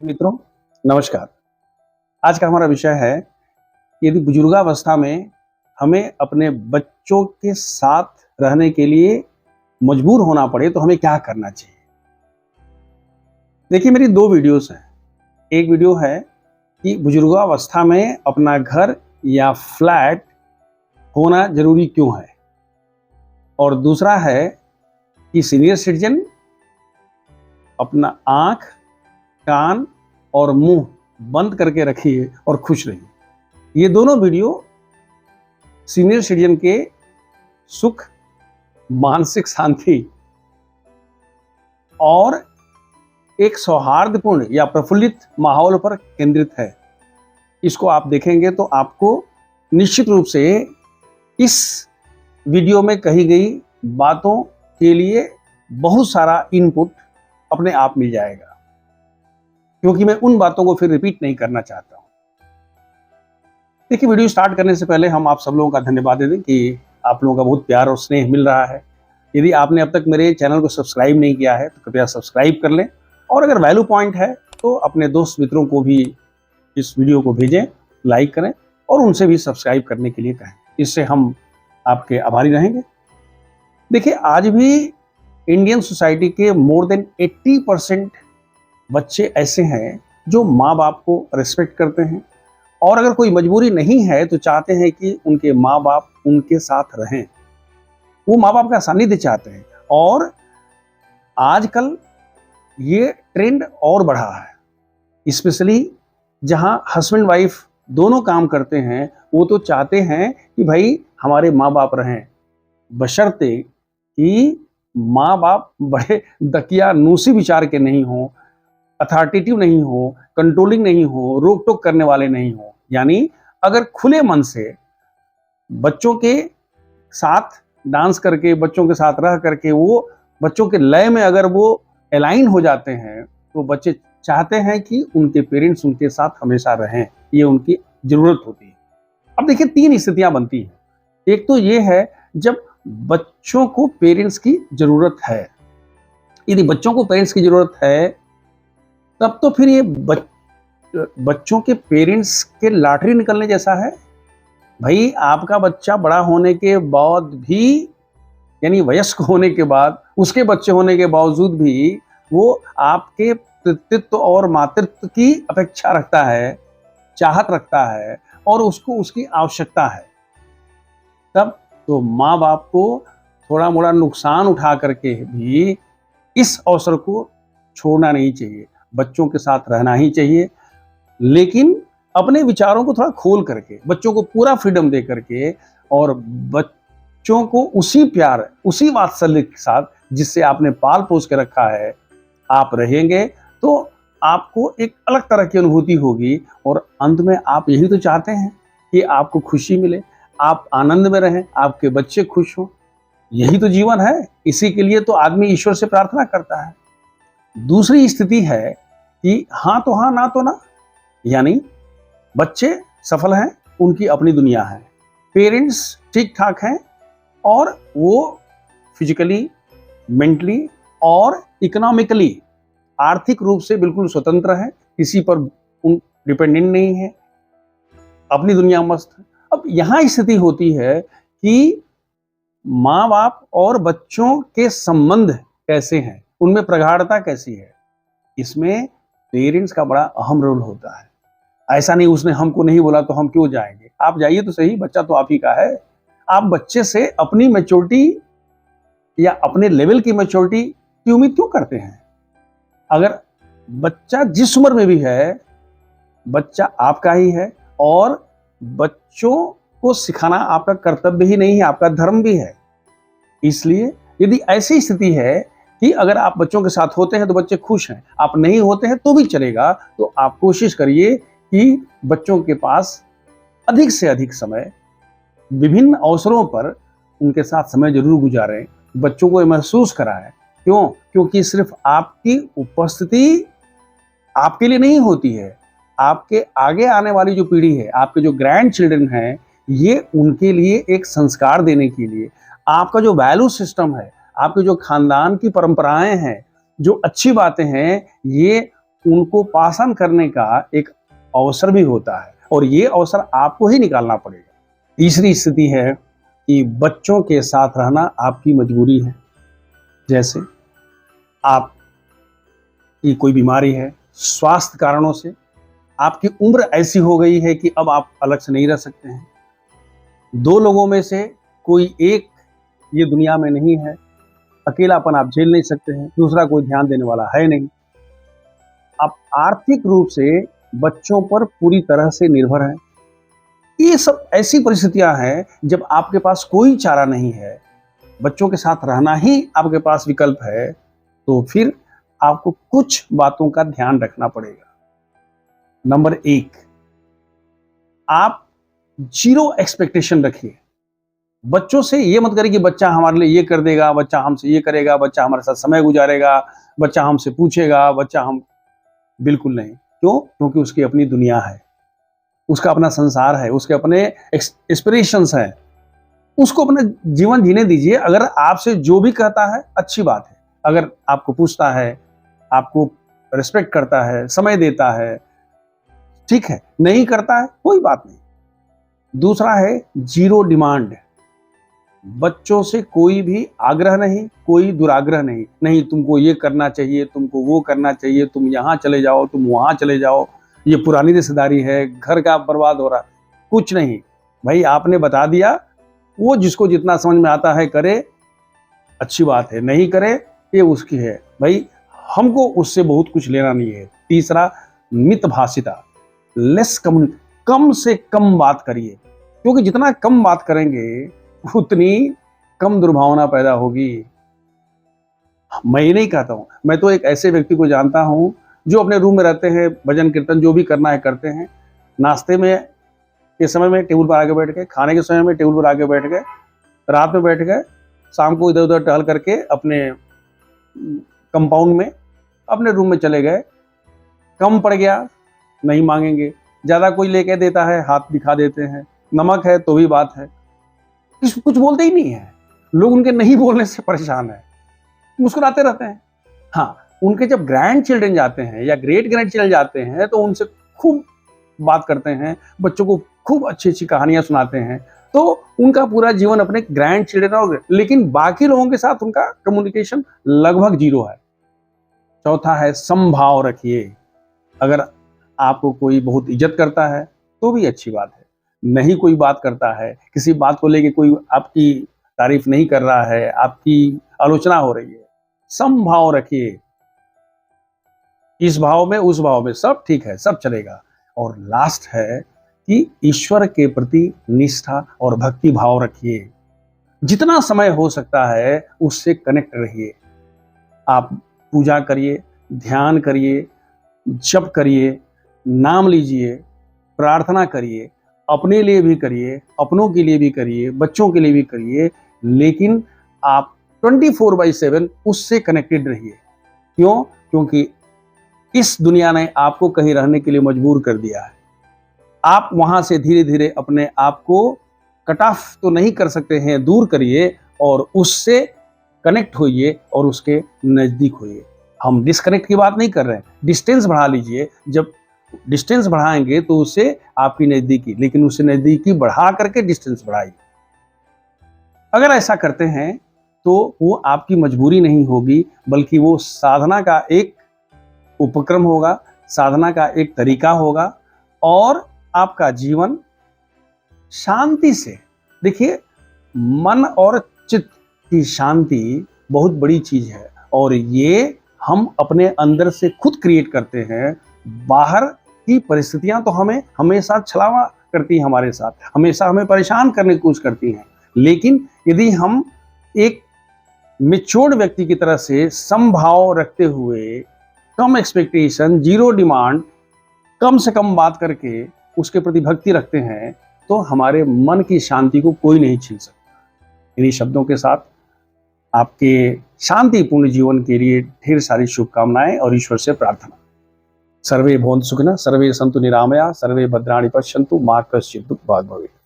मित्रों, नमस्कार। आज का हमारा विषय है, यदि बुजुर्गावस्था में हमें अपने बच्चों के साथ रहने के लिए मजबूर होना पड़े तो हमें क्या करना चाहिए। देखिए, मेरी 2 वीडियोस हैं। एक वीडियो है कि बुजुर्गावस्था में अपना घर या फ्लैट होना जरूरी क्यों है, और दूसरा है कि सीनियर सिटीजन अपना आंख, कान और मुंह बंद करके रखिए और खुश रहिए। ये दोनों वीडियो सीनियर सिटीजन के सुख, मानसिक शांति और एक सौहार्दपूर्ण या प्रफुल्लित माहौल पर केंद्रित है। इसको आप देखेंगे तो आपको निश्चित रूप से इस वीडियो में कही गई बातों के लिए बहुत सारा इनपुट अपने आप मिल जाएगा, क्योंकि मैं उन बातों को फिर रिपीट नहीं करना चाहता हूं। देखिए, वीडियो स्टार्ट करने से पहले हम आप सब लोगों का धन्यवाद दे दें कि आप लोगों का बहुत प्यार और स्नेह मिल रहा है। यदि आपने अब तक मेरे चैनल को सब्सक्राइब नहीं किया है तो कृपया सब्सक्राइब कर लें, और अगर वैल्यू पॉइंट है तो अपने दोस्त मित्रों को भी इस वीडियो को भेजें, लाइक करें और उनसे भी सब्सक्राइब करने के लिए कहें। इससे हम आपके आभारी रहेंगे। देखिए, आज भी इंडियन सोसाइटी के मोर देन 80% बच्चे ऐसे हैं जो माँ बाप को रिस्पेक्ट करते हैं, और अगर कोई मजबूरी नहीं है तो चाहते हैं कि उनके माँ बाप उनके साथ रहें। वो माँ बाप का सानिध्य चाहते हैं, और आजकल ये ट्रेंड और बढ़ा है। स्पेशली जहां हस्बैंड वाइफ दोनों काम करते हैं, वो तो चाहते हैं कि भाई हमारे माँ बाप रहें, बशर्ते कि माँ बाप बड़े दकियानूसी विचार के नहीं हों, अथॉरिटेटिव नहीं हो, कंट्रोलिंग नहीं हो, रोक टोक करने वाले नहीं हो। यानी अगर खुले मन से बच्चों के साथ डांस करके, बच्चों के साथ रह करके, वो बच्चों के लय में अगर वो अलाइन हो जाते हैं तो बच्चे चाहते हैं कि उनके पेरेंट्स उनके साथ हमेशा रहें। ये उनकी जरूरत होती है। अब देखिए, 3 स्थितियां बनती हैं। एक तो ये है जब बच्चों को पेरेंट्स की जरूरत है। यदि बच्चों को पेरेंट्स की जरूरत है तब तो फिर ये बच्चों के पेरेंट्स के लॉटरी निकलने जैसा है। भाई, आपका बच्चा बड़ा होने के बाद भी, यानी वयस्क होने के बाद, उसके बच्चे होने के बावजूद भी वो आपके पितृत्व और मातृत्व की अपेक्षा रखता है, चाहत रखता है, और उसको उसकी आवश्यकता है। तब तो माँ बाप को थोड़ा मोड़ा नुकसान उठा करके भी इस अवसर को छोड़ना नहीं चाहिए। बच्चों के साथ रहना ही चाहिए, लेकिन अपने विचारों को थोड़ा खोल करके, बच्चों को पूरा फ्रीडम दे करके, और बच्चों को उसी प्यार, उसी वात्सल्य के साथ जिससे आपने पाल पोस के रखा है, आप रहेंगे तो आपको एक अलग तरह की अनुभूति होगी। और अंत में आप यही तो चाहते हैं कि आपको खुशी मिले, आप आनंद में रहें, आपके बच्चे खुश हों। यही तो जीवन है। इसी के लिए तो आदमी ईश्वर से प्रार्थना करता है। दूसरी स्थिति है कि हाँ तो हाँ, ना तो ना। यानी बच्चे सफल हैं, उनकी अपनी दुनिया है, पेरेंट्स ठीक ठाक हैं, और वो फिजिकली, मेंटली और इकोनॉमिकली, आर्थिक रूप से बिल्कुल स्वतंत्र है, किसी पर डिपेंडेंट नहीं है, अपनी दुनिया मस्त है। अब यहां स्थिति होती है कि माँ बाप और बच्चों के संबंध कैसे हैं, उनमें प्रगाढ़ता कैसी है। इसमें पेरेंट्स का बड़ा अहम रोल होता है। ऐसा नहीं उसने हमको नहीं बोला तो हम क्यों जाएंगे। आप जाइए तो सही, बच्चा तो आप ही का है। आप बच्चे से अपनी मैच्योरिटी या अपने लेवल की मैच्योरिटी की उम्मीद क्यों करते हैं। अगर बच्चा जिस उम्र में भी है, बच्चा आपका ही है, और बच्चों को सिखाना आपका कर्तव्य ही नहीं है, आपका धर्म भी है। इसलिए यदि ऐसी स्थिति है कि अगर आप बच्चों के साथ होते हैं तो बच्चे खुश हैं, आप नहीं होते हैं तो भी चलेगा, तो आप कोशिश करिए कि बच्चों के पास अधिक से अधिक समय, विभिन्न अवसरों पर उनके साथ समय जरूर गुजारें, बच्चों को महसूस कराएं। क्यों? क्योंकि सिर्फ आपकी उपस्थिति आपके लिए नहीं होती है, आपके आगे आने वाली जो पीढ़ी है, आपके जो ग्रैंड चिल्ड्रन हैं, ये उनके लिए एक संस्कार देने के लिए, आपका जो वैल्यू सिस्टम है, आपके जो खानदान की परंपराएं हैं, जो अच्छी बातें हैं, ये उनको पास ऑन करने का एक अवसर भी होता है, और ये अवसर आपको ही निकालना पड़ेगा। तीसरी स्थिति है कि बच्चों के साथ रहना आपकी मजबूरी है। जैसे आपकी कोई बीमारी है, स्वास्थ्य कारणों से आपकी उम्र ऐसी हो गई है कि अब आप अलग से नहीं रह सकते हैं। दो लोगों में से कोई एक ये दुनिया में नहीं है, अकेलापन आप झेल नहीं सकते हैं, दूसरा कोई ध्यान देने वाला है नहीं। आप आर्थिक रूप से बच्चों पर पूरी तरह से निर्भर हैं। ये सब ऐसी परिस्थितियां हैं जब आपके पास कोई चारा नहीं है, बच्चों के साथ रहना ही आपके पास विकल्प है, तो फिर आपको कुछ बातों का ध्यान रखना पड़ेगा। नंबर 1, आप जीरो एक्सपेक्टेशन रखिए। बच्चों से ये मत करिए कि बच्चा हमारे लिए ये कर देगा, बच्चा हमसे ये करेगा, बच्चा हमारे साथ समय गुजारेगा, बच्चा हमसे पूछेगा, बच्चा हम बिल्कुल नहीं। क्यों? क्योंकि उसकी अपनी दुनिया है, उसका अपना संसार है, उसके अपने एस्पिरेशंस हैं, उसको अपना जीवन जीने दीजिए। अगर आपसे जो भी कहता है अच्छी बात है, अगर आपको पूछता है, आपको रिस्पेक्ट करता है, समय देता है, ठीक है, नहीं करता है कोई बात नहीं। दूसरा है जीरो डिमांड। बच्चों से कोई भी आग्रह नहीं, कोई दुराग्रह नहीं, नहीं तुमको ये करना चाहिए, तुमको वो करना चाहिए, तुम यहाँ चले जाओ, तुम वहाँ चले जाओ, ये पुरानी रिश्तेदारी है, घर का बर्बाद हो रहा, कुछ नहीं। भाई आपने बता दिया, वो जिसको जितना समझ में आता है करे, अच्छी बात है, नहीं करे ये उसकी है। भाई हमको उससे बहुत कुछ लेना नहीं है। तीसरा, मितभाषिता, लेस कम्युनिकेट, कम से कम बात करिए, क्योंकि जितना कम बात करेंगे उतनी कम दुर्भावना पैदा होगी। मैं ही नहीं कहता हूं, मैं तो एक ऐसे व्यक्ति को जानता हूं जो अपने रूम में रहते हैं, भजन कीर्तन जो भी करना है करते हैं, नाश्ते में के समय में टेबल पर आके बैठ गए, खाने के समय में टेबल पर आके बैठ गए, रात में बैठ गए, शाम को इधर उधर टहल करके अपने कंपाउंड में अपने रूम में चले गए। कम पड़ गया नहीं मांगेंगे, ज़्यादा कोई लेके देता है हाथ दिखा देते हैं, नमक है तो भी बात है, कुछ बोलते ही नहीं है। लोग उनके नहीं बोलने से परेशान है, मुस्कुराते रहते हैं। हाँ, उनके जब ग्रैंड चिल्ड्रन जाते हैं या ग्रेट ग्रैंड चिल्ड्रन जाते हैं तो उनसे खूब बात करते हैं, बच्चों को खूब अच्छी अच्छी कहानियां सुनाते हैं, तो उनका पूरा जीवन अपने ग्रैंड चिल्ड्रन और, लेकिन बाकी लोगों के साथ उनका कम्युनिकेशन लगभग जीरो है। चौथा है समभाव रखिए। अगर आपको कोई बहुत इज्जत करता है तो भी अच्छी बात है, नहीं कोई बात करता है, किसी बात को लेके कोई आपकी तारीफ नहीं कर रहा है, आपकी आलोचना हो रही है, समभाव रखिए। इस भाव में उस भाव में सब ठीक है, सब चलेगा। और लास्ट है कि ईश्वर के प्रति निष्ठा और भक्ति भाव रखिए। जितना समय हो सकता है उससे कनेक्ट रहिए। आप पूजा करिए, ध्यान करिए, जप करिए, नाम लीजिए, प्रार्थना करिए, अपने लिए भी करिए, अपनों के लिए भी करिए, बच्चों के लिए भी करिए, लेकिन आप 24/7 उससे कनेक्टेड रहिए। क्यों? क्योंकि इस दुनिया ने आपको कहीं रहने के लिए मजबूर कर दिया है। आप वहां से धीरे धीरे अपने आप को कट ऑफ तो नहीं कर सकते हैं, दूर करिए और उससे कनेक्ट होइए और उसके नजदीक होइए। हम डिस्कनेक्ट की बात नहीं कर रहे हैं, डिस्टेंस बढ़ा लीजिए। जब डिस्टेंस बढ़ाएंगे तो उससे आपकी नजदीकी, लेकिन उससे नजदीकी बढ़ा करके डिस्टेंस बढ़ाइए। अगर ऐसा करते हैं तो वो आपकी मजबूरी नहीं होगी, बल्कि वो साधना का एक उपक्रम होगा, साधना का एक तरीका होगा, और आपका जीवन शांति से, देखिए मन और चित्त की शांति बहुत बड़ी चीज है, और ये हम अपने अंदर से खुद क्रिएट करते हैं। बाहर की परिस्थितियां तो हमें हमेशा छलावा करती हैं, हमारे साथ हमेशा हमें परेशान करने की कोशिश करती हैं, लेकिन यदि हम एक मैच्योर्ड व्यक्ति की तरह से समभाव रखते हुए, कम एक्सपेक्टेशन, जीरो डिमांड, कम से कम बात करके उसके प्रति भक्ति रखते हैं, तो हमारे मन की शांति को कोई नहीं छीन सकता। इन्हीं शब्दों के साथ आपके शांतिपूर्ण जीवन के लिए ढेर सारी शुभकामनाएं और ईश्वर से प्रार्थना। सर्वे भवन्तु सुखिनः, सर्वे सन्तु निरामया, सर्वे भद्राणि पश्यन्तु, मा कश्चित् दुःखभाग् भवेत्।